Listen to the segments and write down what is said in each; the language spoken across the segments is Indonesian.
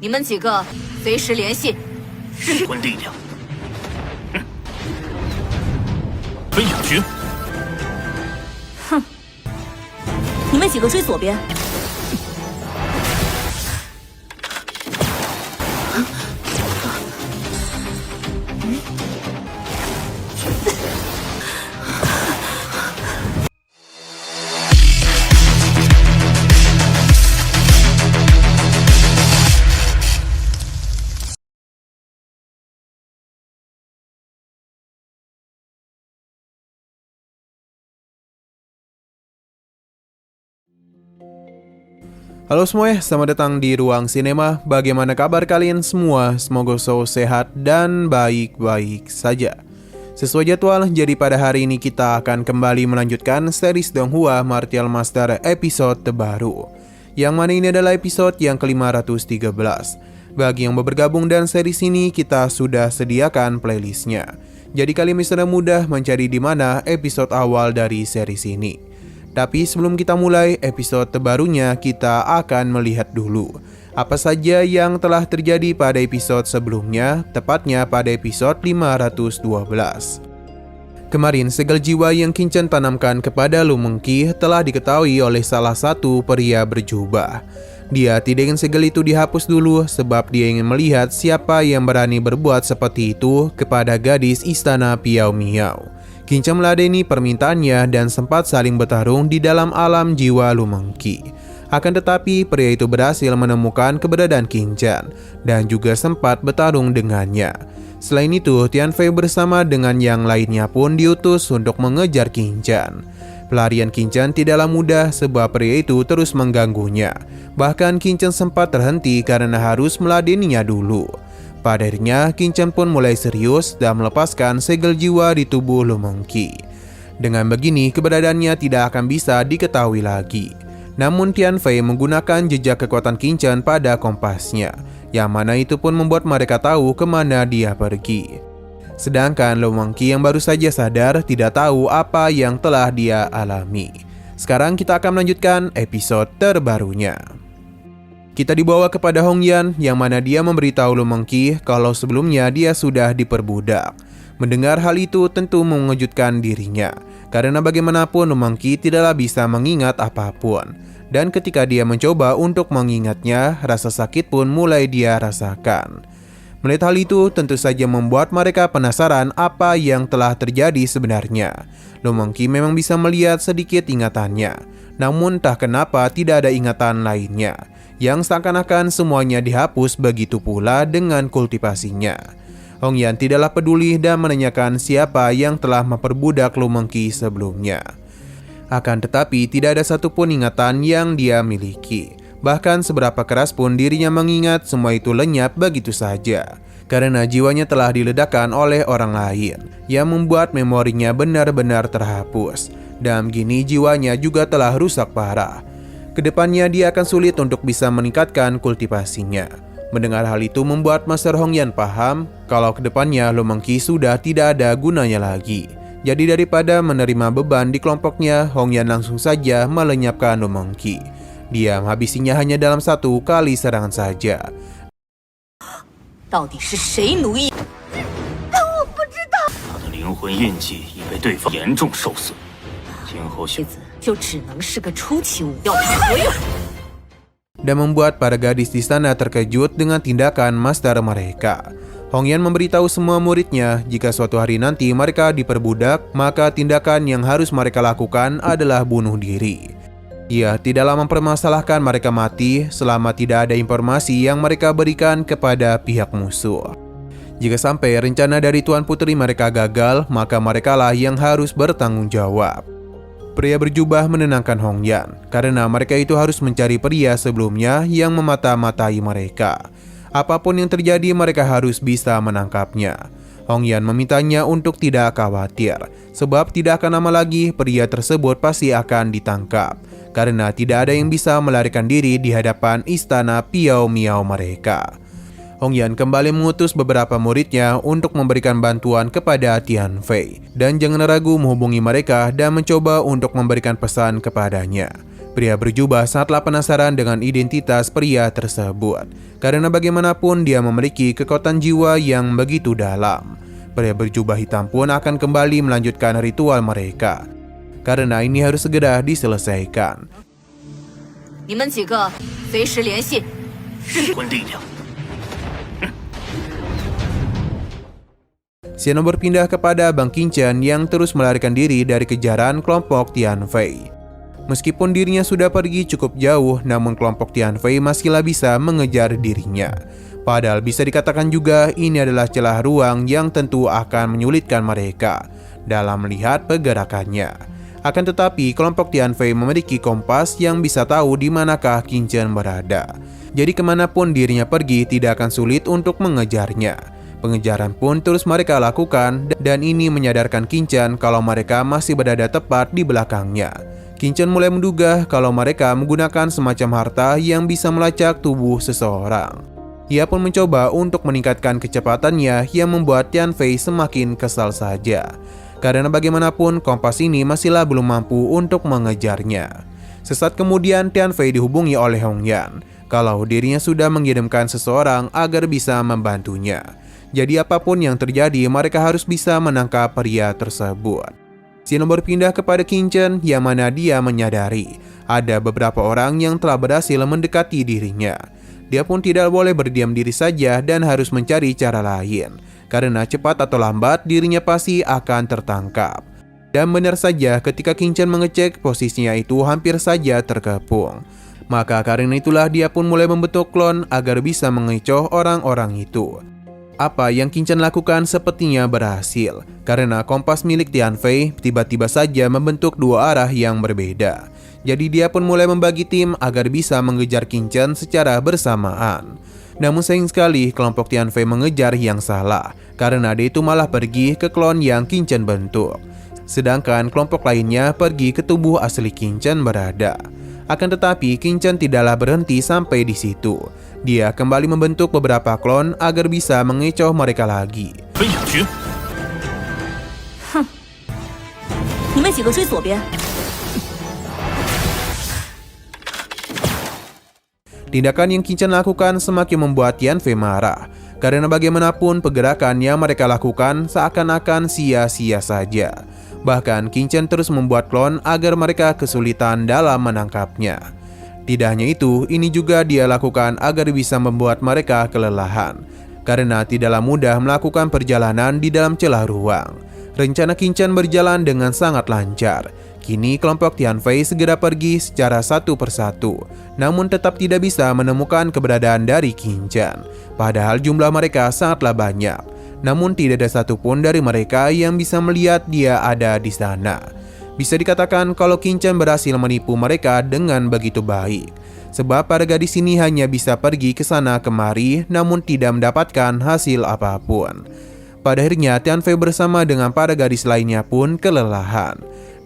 你们几个随时联系。噬魂力量。分两局。哼，你们几个追左边。Halo semuanya, selamat datang di Ruang Sinema. Bagaimana kabar kalian semua? Semoga selalu sehat dan baik-baik saja. Sesuai jadwal, jadi pada hari ini kita akan kembali melanjutkan series Donghua Martial Master episode terbaru, yang mana ini adalah episode yang ke-513. Bagi yang bergabung dan series ini, kita sudah sediakan playlistnya. Jadi kalian bisa mudah mencari di mana episode awal dari series ini. Tapi sebelum kita mulai episode terbarunya, kita akan melihat dulu apa saja yang telah terjadi pada episode sebelumnya, tepatnya pada episode 512. Kemarin, segel jiwa yang Qin Chen tanamkan kepada Lu Mengqi telah diketahui oleh salah satu pria berjubah. Dia tidak ingin segel itu dihapus dulu sebab dia ingin melihat siapa yang berani berbuat seperti itu kepada gadis istana Piao Miao. Qin Chen meladeni permintaannya dan sempat saling bertarung di dalam alam jiwa Lu Mengqi. Akan tetapi pria itu berhasil menemukan keberadaan Qin Chen dan juga sempat bertarung dengannya. Selain itu, Tian Fei bersama dengan yang lainnya pun diutus untuk mengejar Qin Chen. Pelarian Qin Chen tidaklah mudah sebab pria itu terus mengganggunya. Bahkan Qin Chen sempat terhenti karena harus meladeninya dulu. Pada akhirnya, Qin Chen pun mulai serius dan melepaskan segel jiwa di tubuh Lu Mengqi. Dengan begini, keberadaannya tidak akan bisa diketahui lagi. Namun Tian Fei menggunakan jejak kekuatan Qin Chen pada kompasnya, yang mana itu pun membuat mereka tahu kemana dia pergi. Sedangkan Lu Mengqi yang baru saja sadar tidak tahu apa yang telah dia alami. Sekarang kita akan melanjutkan episode terbarunya. Kita dibawa kepada Hong Yan, yang mana dia memberitahu Lu Mengqi kalau sebelumnya dia sudah diperbudak. Mendengar hal itu tentu mengejutkan dirinya, karena bagaimanapun Lu Mengqi tidaklah bisa mengingat apapun. Dan ketika dia mencoba untuk mengingatnya, rasa sakit pun mulai dia rasakan. Melihat hal itu tentu saja membuat mereka penasaran apa yang telah terjadi sebenarnya. Lu Mengqi memang bisa melihat sedikit ingatannya, namun entah kenapa tidak ada ingatan lainnya, yang seakan-akan semuanya dihapus. Begitu pula dengan kultivasinya. Hong Yan tidaklah peduli dan menanyakan siapa yang telah memperbudak Lu Mengqi sebelumnya. Akan tetapi tidak ada satupun ingatan yang dia miliki. Bahkan seberapa keras pun dirinya mengingat, semua itu lenyap begitu saja. Karena jiwanya telah diledakkan oleh orang lain, yang membuat memorinya benar-benar terhapus. Dan begini jiwanya juga telah rusak parah. Kedepannya dia akan sulit untuk bisa meningkatkan kultivasinya. Mendengar hal itu membuat Master Hong Yan paham kalau kedepannya Lu Mengqi sudah tidak ada gunanya lagi. Jadi daripada menerima beban di kelompoknya, Hong Yan langsung saja melenyapkan Lu Mengqi. Dia menghabisinya hanya dalam satu kali serangan saja. 到底是谁奴役？我不知道。他的灵魂印记已被对方严重受损，今后妻子就只能是个初期武，要他何用？ Dan membuat para gadis di sana terkejut dengan tindakan master mereka. Hong Yan memberitahu semua muridnya jika suatu hari nanti mereka diperbudak, maka tindakan yang harus mereka lakukan adalah bunuh diri. Ia tidaklah mempermasalahkan mereka mati selama tidak ada informasi yang mereka berikan kepada pihak musuh. Jika sampai rencana dari Tuan Putri mereka gagal, maka merekalah yang harus bertanggung jawab. Pria berjubah menenangkan Hong Yan, karena mereka itu harus mencari pria sebelumnya yang memata-matai mereka. Apapun yang terjadi mereka harus bisa menangkapnya. Hong Yan memintanya untuk tidak khawatir, sebab tidak akan lama lagi pria tersebut pasti akan ditangkap. Karena tidak ada yang bisa melarikan diri di hadapan istana Piao Miao mereka. Hong Yan kembali mengutus beberapa muridnya untuk memberikan bantuan kepada Tian Fei. Dan jangan ragu menghubungi mereka dan mencoba untuk memberikan pesan kepadanya. Pria berjubah sangatlah penasaran dengan identitas pria tersebut, karena bagaimanapun dia memiliki kekuatan jiwa yang begitu dalam. Pria berjubah hitam pun akan kembali melanjutkan ritual mereka, karena ini harus segera diselesaikan. 你们几个随时联系。魂力量。 Xiano berpindah kepada Bang Qingchen yang terus melarikan diri dari kejaran kelompok Tianfei. Meskipun dirinya sudah pergi cukup jauh, namun kelompok Tianfei masihlah bisa mengejar dirinya. Padahal bisa dikatakan juga ini adalah celah ruang yang tentu akan menyulitkan mereka dalam melihat pergerakannya. Akan tetapi, kelompok Tianfei memiliki kompas yang bisa tahu di manakah Qingchen berada. Jadi kemanapun dirinya pergi tidak akan sulit untuk mengejarnya. Pengejaran pun terus mereka lakukan dan ini menyadarkan Qingchen kalau mereka masih berada tepat di belakangnya. Qingchen mulai menduga kalau mereka menggunakan semacam harta yang bisa melacak tubuh seseorang. Ia pun mencoba untuk meningkatkan kecepatannya yang membuat Tianfei semakin kesal saja. Karena bagaimanapun kompas ini masihlah belum mampu untuk mengejarnya. Sesaat kemudian Tianfei dihubungi oleh Hongyan kalau dirinya sudah mengirimkan seseorang agar bisa membantunya. Jadi apapun yang terjadi, mereka harus bisa menangkap pria tersebut. Xiano berpindah kepada Qingchen yang mana dia menyadari ada beberapa orang yang telah berhasil mendekati dirinya. Dia pun tidak boleh berdiam diri saja dan harus mencari cara lain, karena cepat atau lambat dirinya pasti akan tertangkap. Dan benar saja ketika Qingchen mengecek, posisinya itu hampir saja terkepung. Maka karena itulah dia pun mulai membentuk klon agar bisa mengecoh orang-orang itu. Apa yang Qingchen lakukan sepertinya berhasil, karena kompas milik Tianfei tiba-tiba saja membentuk dua arah yang berbeda. Jadi dia pun mulai membagi tim agar bisa mengejar Qingchen secara bersamaan. Namun sayang sekali kelompok Tianfei mengejar yang salah, karena dia itu malah pergi ke klon yang Qingchen bentuk. Sedangkan kelompok lainnya pergi ke tubuh asli Qingchen berada. Akan tetapi Qingchen tidaklah berhenti sampai di situ. Dia kembali membentuk beberapa klon agar bisa mengecoh mereka lagi. 你们几个追左边。 Tindakan yang Qingchen lakukan semakin membuat Tianfei marah, karena bagaimanapun pergerakan yang mereka lakukan seakan-akan sia-sia saja. Bahkan Qingchen terus membuat klon agar mereka kesulitan dalam menangkapnya. Tidak hanya itu, ini juga dia lakukan agar bisa membuat mereka kelelahan, karena tidaklah mudah melakukan perjalanan di dalam celah ruang. Rencana Qingchen berjalan dengan sangat lancar. Kini kelompok Tianfei segera pergi secara satu persatu, namun tetap tidak bisa menemukan keberadaan dari Qingchen. Padahal jumlah mereka sangatlah banyak, namun tidak ada satupun dari mereka yang bisa melihat dia ada di sana. Bisa dikatakan kalau Qingchen berhasil menipu mereka dengan begitu baik, sebab para gadis ini hanya bisa pergi ke sana kemari namun tidak mendapatkan hasil apapun. Pada akhirnya Tianfei bersama dengan para gadis lainnya pun kelelahan.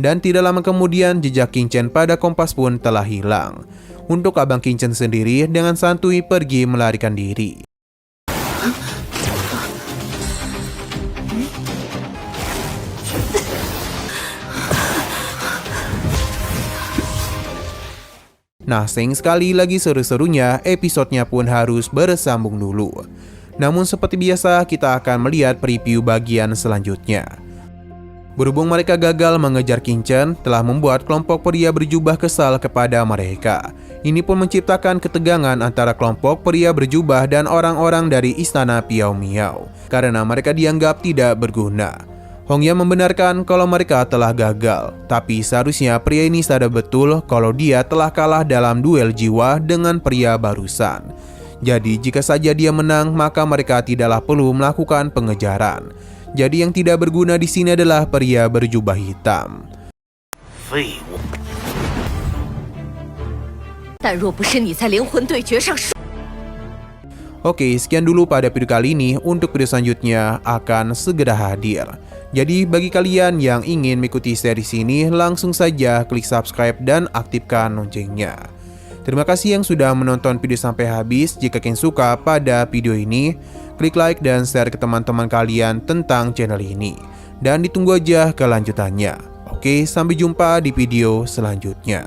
Dan tidak lama kemudian jejak Qingchen pada kompas pun telah hilang. Untuk Abang Qingchen sendiri dengan santuy pergi melarikan diri. Nah, sayang sekali lagi seru-serunya, episodenya pun harus bersambung dulu. Namun seperti biasa, kita akan melihat preview bagian selanjutnya. Berhubung mereka gagal mengejar Qingchen, telah membuat kelompok pria berjubah kesal kepada mereka. Ini pun menciptakan ketegangan antara kelompok pria berjubah dan orang-orang dari istana Piao Miao, karena mereka dianggap tidak berguna. Hongyan membenarkan kalau mereka telah gagal, tapi seharusnya pria ini sadar betul kalau dia telah kalah dalam duel jiwa dengan pria barusan. Jadi jika saja dia menang, maka mereka tidaklah perlu melakukan pengejaran. Jadi yang tidak berguna di sini adalah pria berjubah hitam. Oke, sekian dulu pada video kali ini. Untuk video selanjutnya akan segera hadir. Jadi bagi kalian yang ingin mengikuti series ini, langsung saja klik subscribe dan aktifkan loncengnya. Terima kasih yang sudah menonton video sampai habis. Jika kalian suka pada video ini, klik like dan share ke teman-teman kalian tentang channel ini. Dan ditunggu aja kelanjutannya. Oke, sampai jumpa di video selanjutnya.